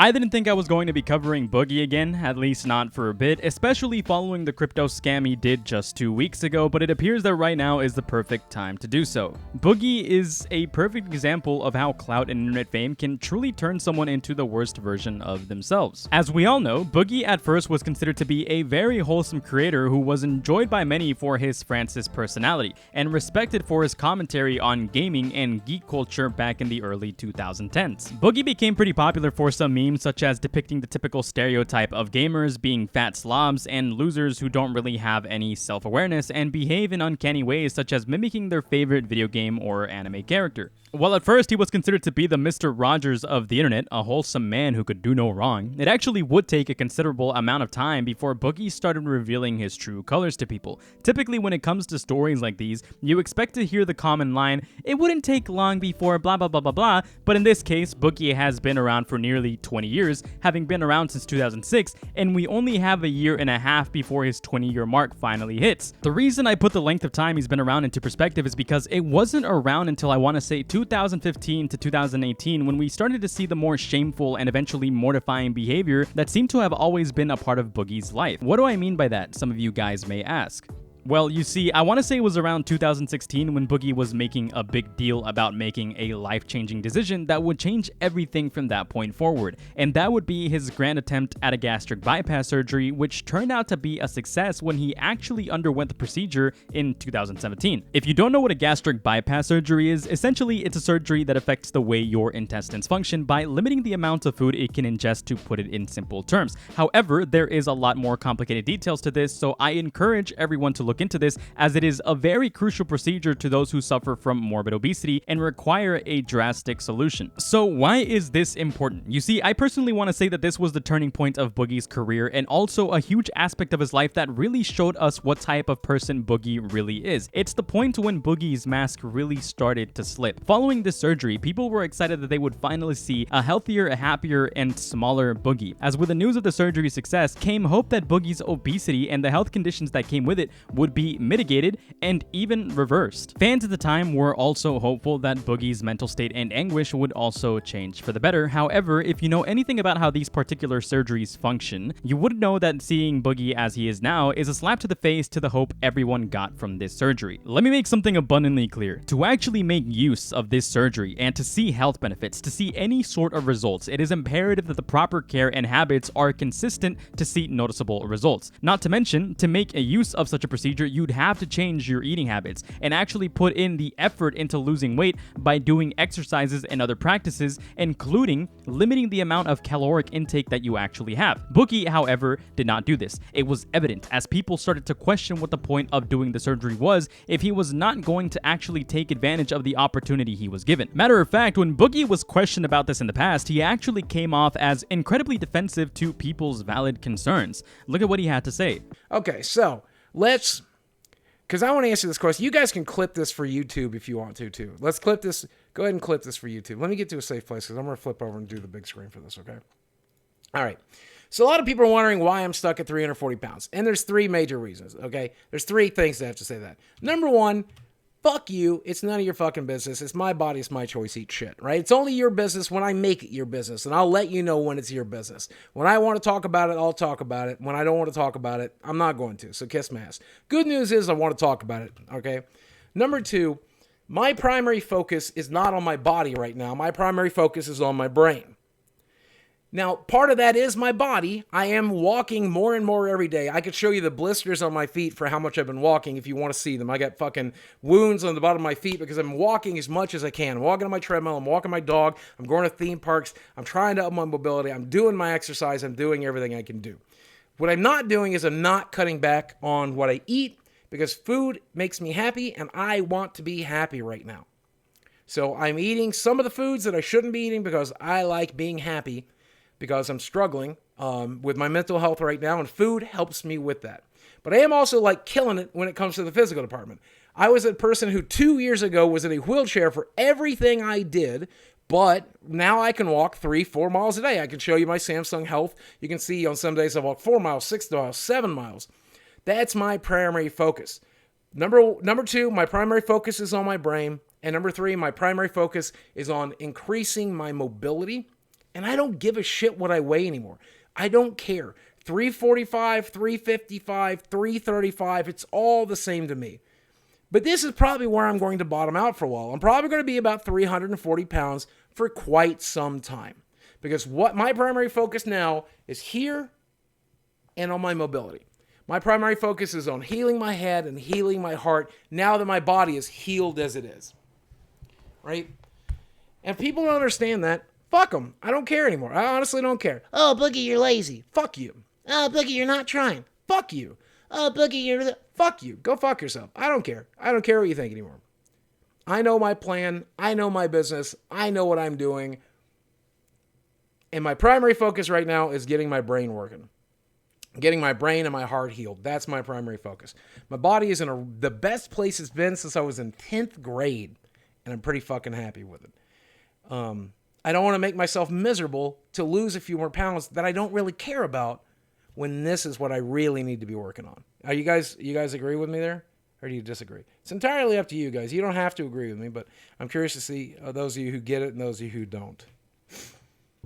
I didn't think I was going to be covering Boogie again, at least not for a bit, especially following the crypto scam he did just 2 weeks ago, but it appears that right now is the perfect time to do so. Boogie is a perfect example of how clout and internet fame can truly turn someone into the worst version of themselves. As we all know, Boogie at first was considered to be a very wholesome creator who was enjoyed by many for his Francis personality, and respected for his commentary on gaming and geek culture back in the early 2010s. Boogie became pretty popular for some memes such as depicting the typical stereotype of gamers being fat slobs and losers who don't really have any self-awareness and behave in uncanny ways such as mimicking their favorite video game or anime character. While at first he was considered to be the Mr. Rogers of the internet, a wholesome man who could do no wrong, it actually would take a considerable amount of time before Boogie started revealing his true colors to people. Typically when it comes to stories like these, you expect to hear the common line, "It wouldn't take long before blah blah blah blah blah," but in this case, Boogie has been around for nearly 20 years, having been around since 2006, and we only have a year and a half before his 20-year mark finally hits. The reason I put the length of time he's been around into perspective is because it wasn't around until I want to say 2015 to 2018 when we started to see the more shameful and eventually mortifying behavior that seemed to have always been a part of Boogie's life. What do I mean by that, some of you guys may ask? Well, you see, I want to say it was around 2016 when Boogie was making a big deal about making a life-changing decision that would change everything from that point forward, and that would be his grand attempt at a gastric bypass surgery, which turned out to be a success when he actually underwent the procedure in 2017. If you don't know what a gastric bypass surgery is, essentially it's a surgery that affects the way your intestines function by limiting the amount of food it can ingest, to put it in simple terms. However, there is a lot more complicated details to this, so I encourage everyone to look into this, as it is a very crucial procedure to those who suffer from morbid obesity and require a drastic solution. So why is this important? You see, I personally want to say that this was the turning point of Boogie's career and also a huge aspect of his life that really showed us what type of person Boogie really is. It's the point when Boogie's mask really started to slip. Following this surgery, people were excited that they would finally see a healthier, a happier, and smaller Boogie. As with the news of the surgery's success came hope that Boogie's obesity and the health conditions that came with it would be mitigated and even reversed. Fans at the time were also hopeful that Boogie's mental state and anguish would also change for the better. However, if you know anything about how these particular surgeries function, you would know that seeing Boogie as he is now is a slap to the face to the hope everyone got from this surgery. Let me make something abundantly clear. To actually make use of this surgery and to see health benefits, to see any sort of results, it is imperative that the proper care and habits are consistent to see noticeable results. Not to mention, to make a use of such a procedure, you'd have to change your eating habits and actually put in the effort into losing weight by doing exercises and other practices, including limiting the amount of caloric intake that you actually have. Boogie, however, did not do this. It was evident as people started to question what the point of doing the surgery was if he was not going to actually take advantage of the opportunity he was given. Matter of fact, when Boogie was questioned about this in the past, he actually came off as incredibly defensive to people's valid concerns. Look at what he had to say. Okay, so because I want to answer this question. You guys can clip this for YouTube if you want to, too. Let's clip this. Go ahead and clip this for YouTube. Let me get to a safe place because I'm going to flip over and do the big screen for this, okay? All right. So a lot of people are wondering why I'm stuck at 340 pounds. And there's 3 major reasons, okay? There's 3 things that have to say that. Number 1, fuck you. It's none of your fucking business. It's my body. It's my choice. Eat shit, right? It's only your business when I make it your business. And I'll let you know when it's your business. When I want to talk about it, I'll talk about it. When I don't want to talk about it, I'm not going to. So kiss my ass. Good news is I want to talk about it, okay? Number 2, my primary focus is not on my body right now. My primary focus is on my brain. Now, part of that is my body. I am walking more and more every day. I could show you the blisters on my feet for how much I've been walking if you want to see them. I got fucking wounds on the bottom of my feet because I'm walking as much as I can. I'm walking on my treadmill. I'm walking my dog. I'm going to theme parks. I'm trying to up my mobility. I'm doing my exercise. I'm doing everything I can do. What I'm not doing is I'm not cutting back on what I eat because food makes me happy and I want to be happy right now. So I'm eating some of the foods that I shouldn't be eating because I like being happy, because I'm struggling with my mental health right now, and food helps me with that. But I am also like killing it when it comes to the physical department. I was a person who 2 years ago was in a wheelchair for everything I did, but now I can walk 3-4 miles a day. I can show you my Samsung Health. You can see on some days I walk 4 miles, 6 miles, 7 miles. That's my primary focus. Number 2, my primary focus is on my brain. And number 3, my primary focus is on increasing my mobility And I don't give a shit what I weigh anymore. I don't care. 345, 355, 335, it's all the same to me. But this is probably where I'm going to bottom out for a while. I'm probably going to be about 340 pounds for quite some time. Because what my primary focus now is here and on my mobility. My primary focus is on healing my head and healing my heart now that my body is healed as it is. Right? And if people don't understand that, fuck them. I don't care anymore. I honestly don't care. Oh, Boogie, you're lazy. Fuck you. Oh, Boogie, you're not trying. Fuck you. Oh, Boogie, you're... Fuck you. Go fuck yourself. I don't care. I don't care what you think anymore. I know my plan. I know my business. I know what I'm doing. And my primary focus right now is getting my brain working. Getting my brain and my heart healed. That's my primary focus. My body is in the best place it's been since I was in 10th grade. And I'm pretty fucking happy with it. I don't want to make myself miserable to lose a few more pounds that I don't really care about when this is what I really need to be working on. Are you guys agree with me there? Or do you disagree? It's entirely up to you guys. You don't have to agree with me, but I'm curious to see those of you who get it and those of you who don't.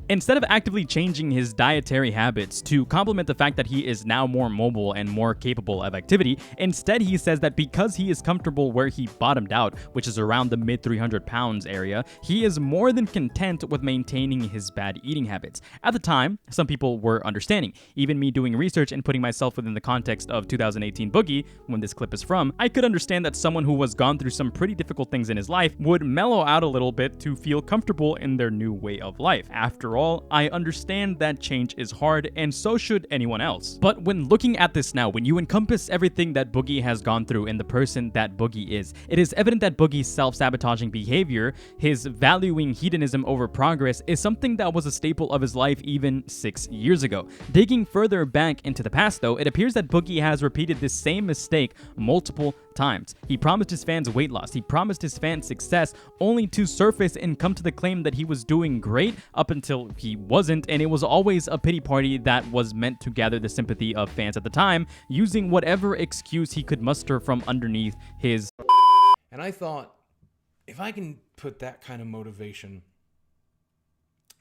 Instead of actively changing his dietary habits to complement the fact that he is now more mobile and more capable of activity, instead he says that because he is comfortable where he bottomed out, which is around the mid 300 pounds area, he is more than content with maintaining his bad eating habits. At the time, some people were understanding. Even me doing research and putting myself within the context of 2018 Boogie, when this clip is from, I could understand that someone who was gone through some pretty difficult things in his life would mellow out a little bit to feel comfortable in their new way of life. After all, I understand that change is hard, and so should anyone else. But when looking at this now, when you encompass everything that Boogie has gone through in the person that Boogie is, it is evident that Boogie's self-sabotaging behavior, his valuing hedonism over progress, is something that was a staple of his life even 6 years ago. Digging further back into the past though, it appears that Boogie has repeated this same mistake multiple times. He promised his fans weight loss, he promised his fans success, only to surface and come to the claim that he was doing great up until he wasn't, and it was always a pity party that was meant to gather the sympathy of fans at the time, using whatever excuse he could muster from underneath his... And I thought, if I can put that kind of motivation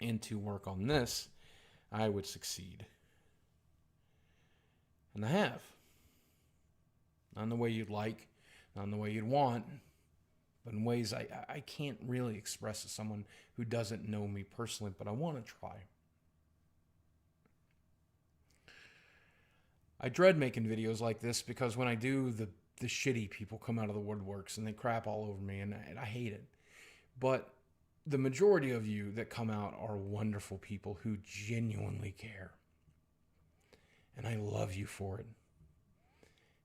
into work on this, I would succeed. And I have. Not in the way you'd like, not in the way you'd want, but in ways I can't really express to someone who doesn't know me personally, but I want to try. I dread making videos like this because when I do, the shitty people come out of the woodworks and they crap all over me, and I hate it. But the majority of you that come out are wonderful people who genuinely care. And I love you for it.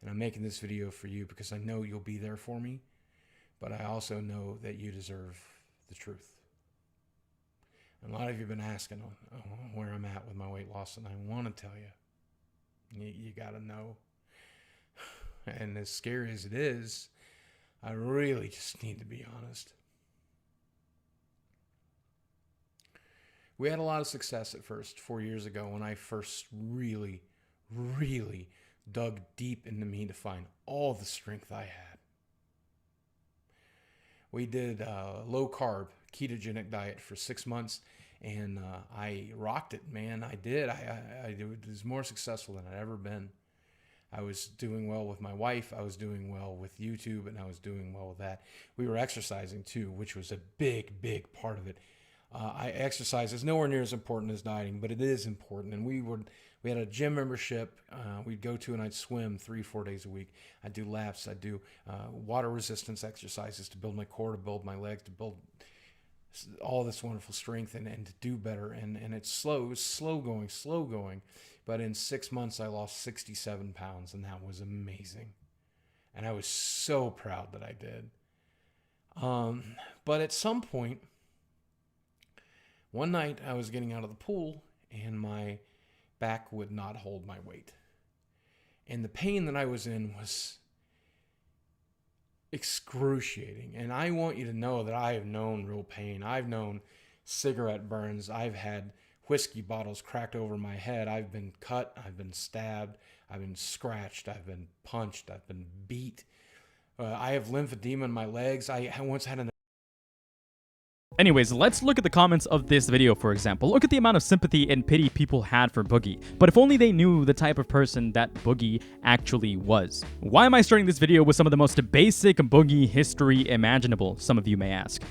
And I'm making this video for you because I know you'll be there for me, but I also know that you deserve the truth. And a lot of you have been asking where I'm at with my weight loss, and I want to tell you. You got to know. And as scary as it is, I really just need to be honest. We had a lot of success at first 4 years ago when I first really dug deep into me to find all the strength I had. We did a low-carb, ketogenic diet for 6 months, and I rocked it, man. I did. I was more successful than I'd ever been. I was doing well with my wife. I was doing well with YouTube, and I was doing well with that. We were exercising, too, which was a big part of it. Exercise is nowhere near as important as dieting, but it is important, and we had a gym membership we'd go to, and I'd swim 3-4 days a week. I'd do laps. I'd do water resistance exercises to build my core, to build my legs, to build all this wonderful strength and to do better. And it's slow. It was slow going. But in 6 months, I lost 67 pounds, and that was amazing. And I was so proud that I did. But at some point, one night I was getting out of the pool, and my back would not hold my weight. And the pain that I was in was excruciating. And I want you to know that I have known real pain. I've known cigarette burns. I've had whiskey bottles cracked over my head. I've been cut. I've been stabbed. I've been scratched. I've been punched. I've been beat. I have lymphedema in my legs. I once had an... Anyways, let's look at the comments of this video, for example. Look at the amount of sympathy and pity people had for Boogie. But if only they knew the type of person that Boogie actually was. Why am I starting this video with some of the most basic Boogie history imaginable, some of you may ask?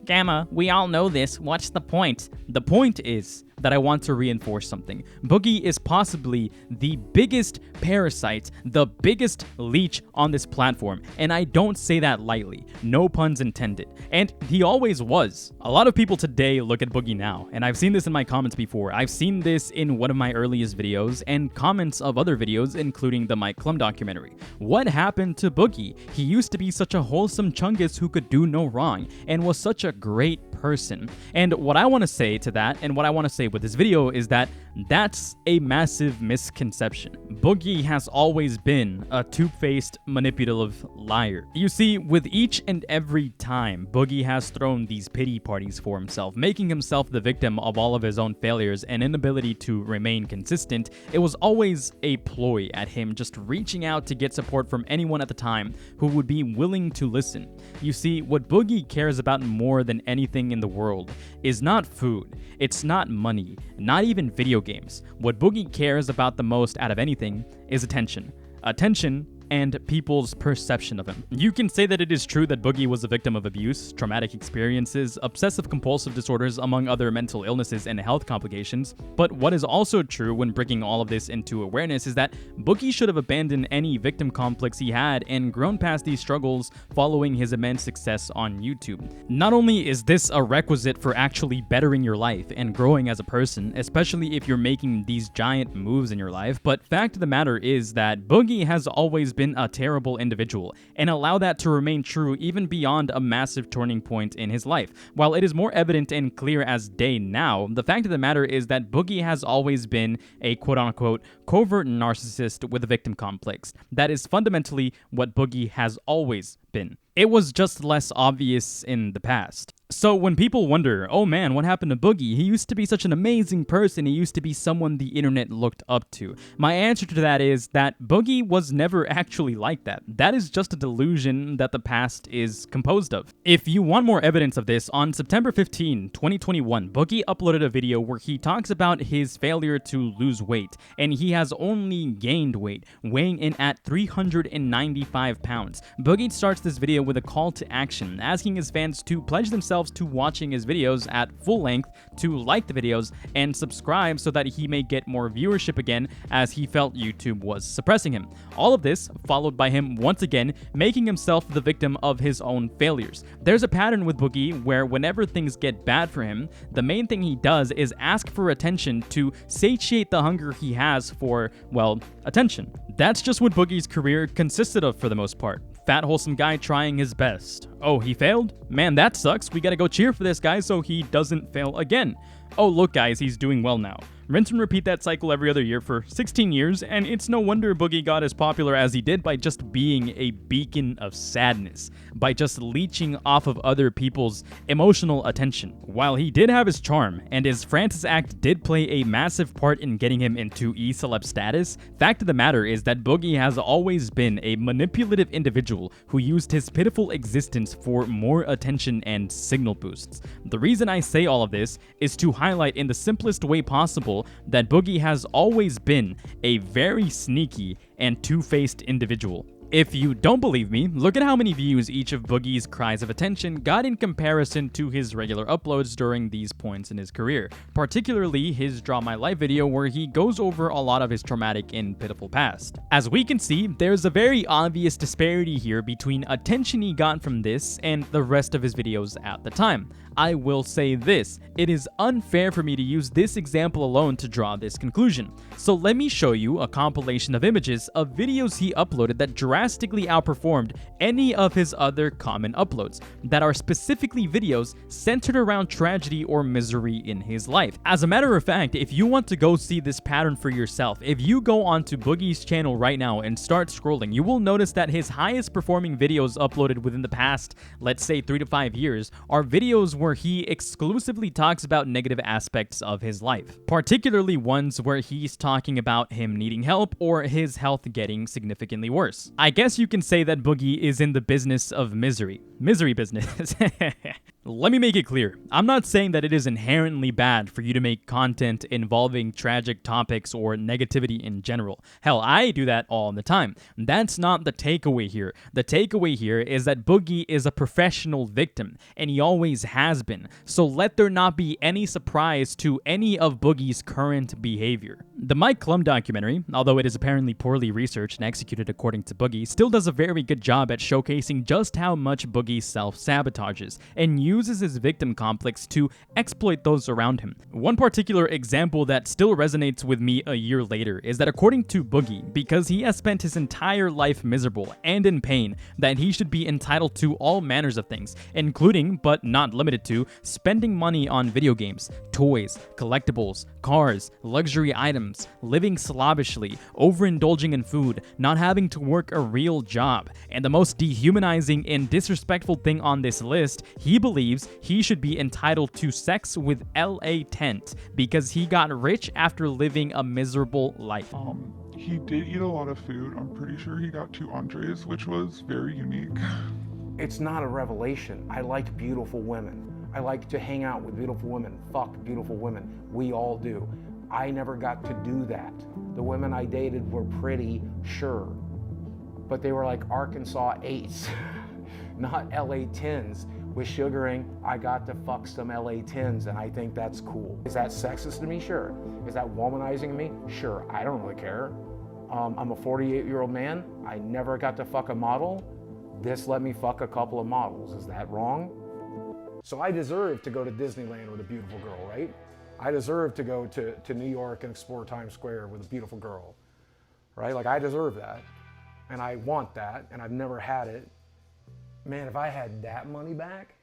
Gamma, we all know this. What's the point? The point is that I want to reinforce something. Boogie is possibly the biggest parasite, the biggest leech on this platform, and I don't say that lightly. No puns intended. And he always was. A lot of people today look at Boogie now, and I've seen this in my comments before. I've seen this in one of my earliest videos and comments of other videos, including the Mike Klum documentary. What happened to Boogie? He used to be such a wholesome chungus who could do no wrong, and was such a great person. And what I want to say to that, and what I want to say with this video, is that that's a massive misconception. Boogie has always been a two-faced, manipulative liar. You see, with each and every time Boogie has thrown these pity parties for himself, making himself the victim of all of his own failures and inability to remain consistent, it was always a ploy at him just reaching out to get support from anyone at the time who would be willing to listen. You see, what Boogie cares about more than anything in the world is not food, it's not money, not even video games. What Boogie cares about the most out of anything is attention. Attention and people's perception of him. You can say that it is true that Boogie was a victim of abuse, traumatic experiences, obsessive-compulsive disorders, among other mental illnesses and health complications, but what is also true when bringing all of this into awareness is that Boogie should have abandoned any victim complex he had and grown past these struggles following his immense success on YouTube. Not only is this a requisite for actually bettering your life and growing as a person, especially if you're making these giant moves in your life, but fact of the matter is that Boogie has always been a terrible individual, and allow that to remain true even beyond a massive turning point in his life. While it is more evident and clear as day now, the fact of the matter is that Boogie has always been a quote-unquote covert narcissist with a victim complex. That is fundamentally what Boogie has always been. It was just less obvious in the past. So when people wonder, oh man, what happened to Boogie? He used to be such an amazing person. He used to be someone the internet looked up to. My answer to that is that Boogie was never actually like that. That is just a delusion that the past is composed of. If you want more evidence of this, on September 15, 2021, Boogie uploaded a video where he talks about his failure to lose weight, and he has only gained weight, weighing in at 395 pounds. Boogie starts this video with a call to action, asking his fans to pledge themselves to watching his videos at full length, to like the videos, and subscribe so that he may get more viewership again, as he felt YouTube was suppressing him. All of this followed by him once again making himself the victim of his own failures. There's a pattern with Boogie where whenever things get bad for him, the main thing he does is ask for attention to satiate the hunger he has for, well, attention. That's just what Boogie's career consisted of for the most part. Fat, wholesome guy trying his best. Oh, he failed? Man, that sucks. We gotta go cheer for this guy so he doesn't fail again. Oh, look guys, he's doing well now. Rinse and repeat that cycle every other year for 16 years, and it's no wonder Boogie got as popular as he did by just being a beacon of sadness, by just leeching off of other people's emotional attention. While he did have his charm, and his Francis act did play a massive part in getting him into e-celeb status, fact of the matter is that Boogie has always been a manipulative individual who used his pitiful existence for more attention and signal boosts. The reason I say all of this is to highlight in the simplest way possible that Boogie has always been a very sneaky and two-faced individual. If you don't believe me, look at how many views each of Boogie's cries of attention got in comparison to his regular uploads during these points in his career, particularly his Draw My Life video where he goes over a lot of his traumatic and pitiful past. As we can see, there's a very obvious disparity here between attention he got from this and the rest of his videos at the time. I will say this, it is unfair for me to use this example alone to draw this conclusion. So let me show you a compilation of images of videos he uploaded that drastically outperformed any of his other common uploads, that are specifically videos centered around tragedy or misery in his life. As a matter of fact, if you want to go see this pattern for yourself, if you go onto Boogie's channel right now and start scrolling, you will notice that his highest performing videos uploaded within the past, let's say 3 to 5 years, are videos where he exclusively talks about negative aspects of his life, particularly ones where he's talking about him needing help or his health getting significantly worse. I guess you can say that Boogie is in the business of misery. Misery business. Let me make it clear. I'm not saying that it is inherently bad for you to make content involving tragic topics or negativity in general. Hell, I do that all the time. That's not the takeaway here. The takeaway here is that Boogie is a professional victim, and he always has been. So let there not be any surprise to any of Boogie's current behavior. The Mike Klum documentary, although it is apparently poorly researched and executed according to Boogie, still does a very good job at showcasing just how much Boogie self-sabotages and uses his victim complex to exploit those around him. One particular example that still resonates with me a year later is that according to Boogie, because he has spent his entire life miserable and in pain, that he should be entitled to all manners of things, including, but not limited to, spending money on video games, toys, collectibles, cars, luxury items, living slavishly, overindulging in food, not having to work a real job. And the most dehumanizing and disrespectful thing on this list, he believes he should be entitled to sex with L.A. Tent because he got rich after living a miserable life. He did eat a lot of food. I'm pretty sure he got 2 entrees, which was very unique. It's not a revelation. I like beautiful women. I like to hang out with beautiful women, fuck beautiful women. We all do. I never got to do that. The women I dated were pretty, sure, but they were like Arkansas 8s, not LA 10s. With sugaring, I got to fuck some LA 10s, and I think that's cool. Is that sexist to me? Sure. Is that womanizing me? Sure. I don't really care. I'm a 48-year-old man. I never got to fuck a model. This let me fuck a couple of models. Is that wrong? So I deserve to go to Disneyland with a beautiful girl, right? I deserve to go to New York and explore Times Square with a beautiful girl, right? Like, I deserve that, and I want that, and I've never had it. Man, if I had that money back,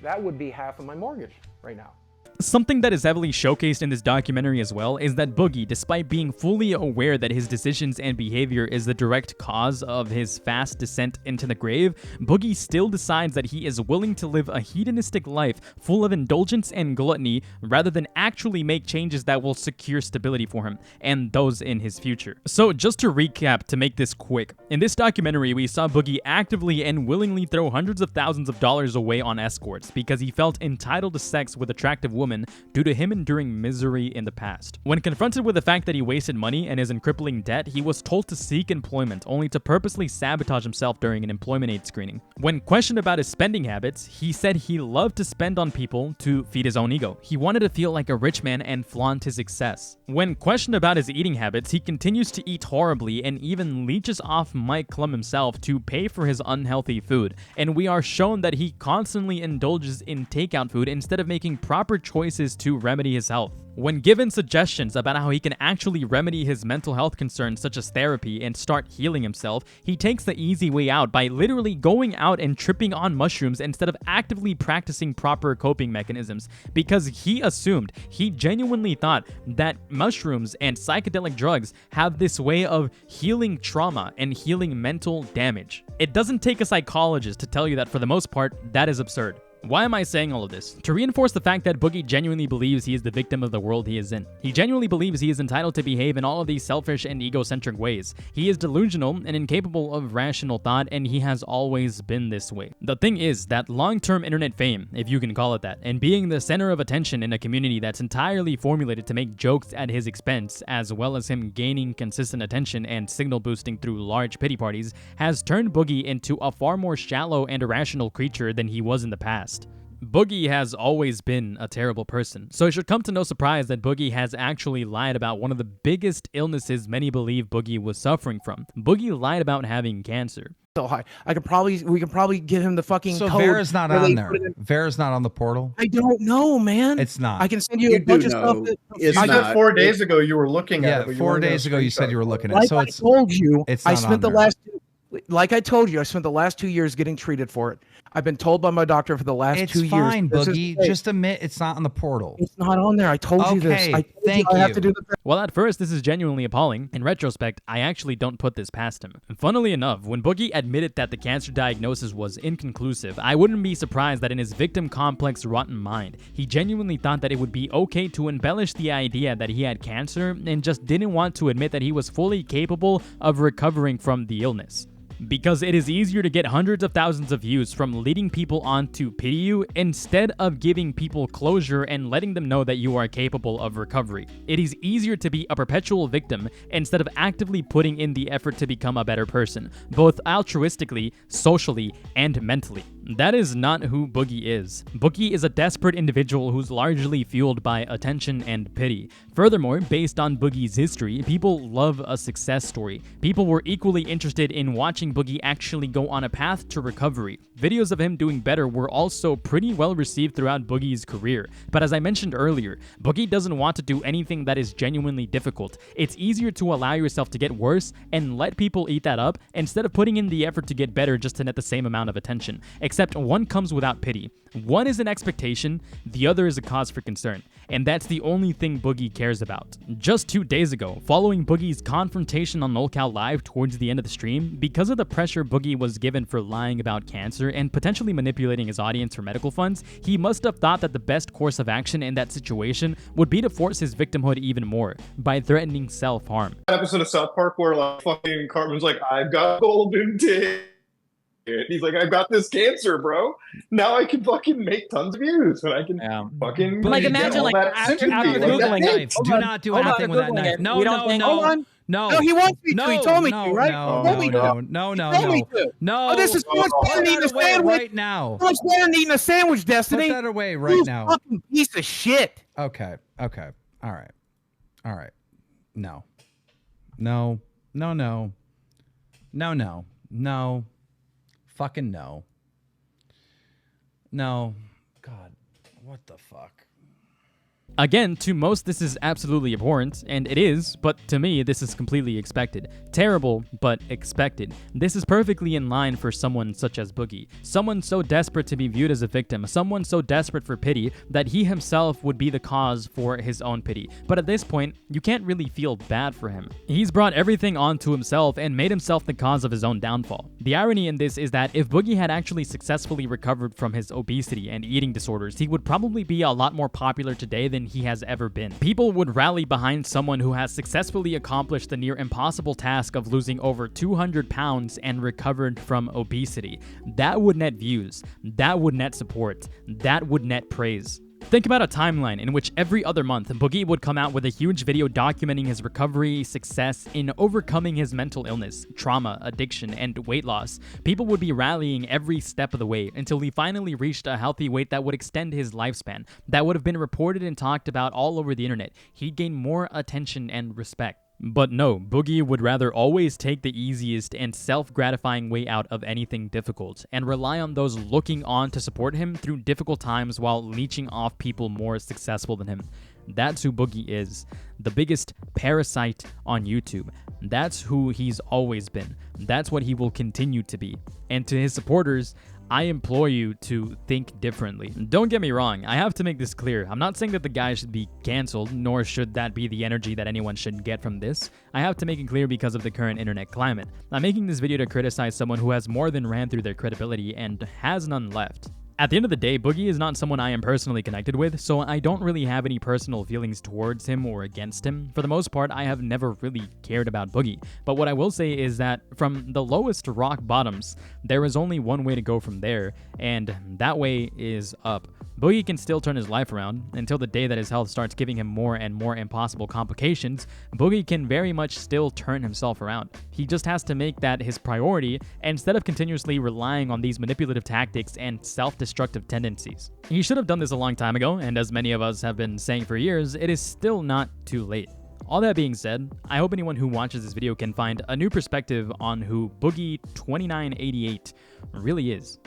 that would be half of my mortgage right now. Something that is heavily showcased in this documentary as well is that Boogie, despite being fully aware that his decisions and behavior is the direct cause of his fast descent into the grave, Boogie still decides that he is willing to live a hedonistic life full of indulgence and gluttony rather than actually make changes that will secure stability for him and those in his future. So just to recap, to make this quick, in this documentary we saw Boogie actively and willingly throw hundreds of thousands of dollars away on escorts because he felt entitled to sex with attractive women due to him enduring misery in the past. When confronted with the fact that he wasted money and is in crippling debt, he was told to seek employment, only to purposely sabotage himself during an employment aid screening. When questioned about his spending habits, he said he loved to spend on people to feed his own ego. He wanted to feel like a rich man and flaunt his success. When questioned about his eating habits, he continues to eat horribly and even leeches off Mike Klum himself to pay for his unhealthy food. And we are shown that he constantly indulges in takeout food instead of making proper choices to remedy his health. When given suggestions about how he can actually remedy his mental health concerns such as therapy and start healing himself, he takes the easy way out by literally going out and tripping on mushrooms instead of actively practicing proper coping mechanisms, because he genuinely thought that mushrooms and psychedelic drugs have this way of healing trauma and healing mental damage. It doesn't take a psychologist to tell you that for the most part, that is absurd. Why am I saying all of this? To reinforce the fact that Boogie genuinely believes he is the victim of the world he is in. He genuinely believes he is entitled to behave in all of these selfish and egocentric ways. He is delusional and incapable of rational thought, and he has always been this way. The thing is that long-term internet fame, if you can call it that, and being the center of attention in a community that's entirely formulated to make jokes at his expense, as well as him gaining consistent attention and signal boosting through large pity parties, has turned Boogie into a far more shallow and irrational creature than he was in the past. Boogie has always been a terrible person, so it should come to no surprise that Boogie has actually lied about one of the biggest illnesses many believe Boogie was suffering from. Boogie lied about having cancer. So high. We can probably get him the fucking so code. Vera's not on there. Vera's not on the portal. I don't know, man. It's not. I can send you a bunch of stuff. You said 4 days ago you were looking at it. Yeah, 4 days ago you said you were looking at it. Like So I told you, I spent the last. Like I told you, I spent the last 2 years getting treated for it. I've been told by my doctor for the last 2 years. It's fine, Boogie. Just admit it's not on the portal. It's not on there. I told you this. Thank you. I have to do the. Well, at first, this is genuinely appalling. In retrospect, I actually don't put this past him. And funnily enough, when Boogie admitted that the cancer diagnosis was inconclusive, I wouldn't be surprised that in his victim complex rotten mind, he genuinely thought that it would be okay to embellish the idea that he had cancer and just didn't want to admit that he was fully capable of recovering from the illness. Because it is easier to get hundreds of thousands of views from leading people on to pity you instead of giving people closure and letting them know that you are capable of recovery. It is easier to be a perpetual victim instead of actively putting in the effort to become a better person, both altruistically, socially, and mentally. That is not who Boogie is. Boogie is a desperate individual who's largely fueled by attention and pity. Furthermore, based on Boogie's history, people love a success story. People were equally interested in watching Boogie actually go on a path to recovery. Videos of him doing better were also pretty well received throughout Boogie's career. But as I mentioned earlier, Boogie doesn't want to do anything that is genuinely difficult. It's easier to allow yourself to get worse and let people eat that up instead of putting in the effort to get better just to net the same amount of attention. Except one comes without pity. One is an expectation, the other is a cause for concern. And that's the only thing Boogie cares about. Just 2 days ago, following Boogie's confrontation on NoCal Live towards the end of the stream, because of the pressure Boogie was given for lying about cancer and potentially manipulating his audience for medical funds, he must have thought that the best course of action in that situation would be to force his victimhood even more, by threatening self-harm. Episode of South Park where like fucking Cartman's like, I've got golden teeth. He's like, I've got this cancer, bro. Now I can fucking make tons of views, and I can fucking. But like, imagine like after Googling knife. Do not do anything with that knife. No, no. No, he wants me to. He told me to, right? No. Oh, this is so much better than eating a sandwich right now. So much better than eating a sandwich, Destiny. Put that away right now. Fucking piece of shit. Okay. All right. No. Fucking no. No. God, what the fuck? Again, to most this is absolutely abhorrent, and it is, but to me this is completely expected. Terrible, but expected. This is perfectly in line for someone such as Boogie. Someone so desperate to be viewed as a victim, someone so desperate for pity that he himself would be the cause for his own pity. But at this point, you can't really feel bad for him. He's brought everything onto himself and made himself the cause of his own downfall. The irony in this is that if Boogie had actually successfully recovered from his obesity and eating disorders, he would probably be a lot more popular today than he has ever been. People would rally behind someone who has successfully accomplished the near impossible task of losing over 200 pounds and recovered from obesity. That would net views. That would net support. That would net praise. Think about a timeline in which every other month, Boogie would come out with a huge video documenting his recovery, success in overcoming his mental illness, trauma, addiction, and weight loss. People would be rallying every step of the way until he finally reached a healthy weight that would extend his lifespan, that would have been reported and talked about all over the internet. He'd gain more attention and respect. But no, Boogie would rather always take the easiest and self-gratifying way out of anything difficult, and rely on those looking on to support him through difficult times while leeching off people more successful than him. That's who Boogie is. The biggest parasite on YouTube. That's who he's always been. That's what he will continue to be. And to his supporters, I implore you to think differently. Don't get me wrong, I have to make this clear. I'm not saying that the guy should be canceled, nor should that be the energy that anyone should get from this. I have to make it clear because of the current internet climate. I'm making this video to criticize someone who has more than ran through their credibility and has none left. At the end of the day, Boogie is not someone I am personally connected with, so I don't really have any personal feelings towards him or against him. For the most part, I have never really cared about Boogie. But what I will say is that from the lowest rock bottoms, there is only one way to go from there, and that way is up. Boogie can still turn his life around. Until the day that his health starts giving him more and more impossible complications, Boogie can very much still turn himself around. He just has to make that his priority instead of continuously relying on these manipulative tactics and self-destructive tendencies. He should have done this a long time ago, and as many of us have been saying for years, it is still not too late. All that being said, I hope anyone who watches this video can find a new perspective on who Boogie2988 really is.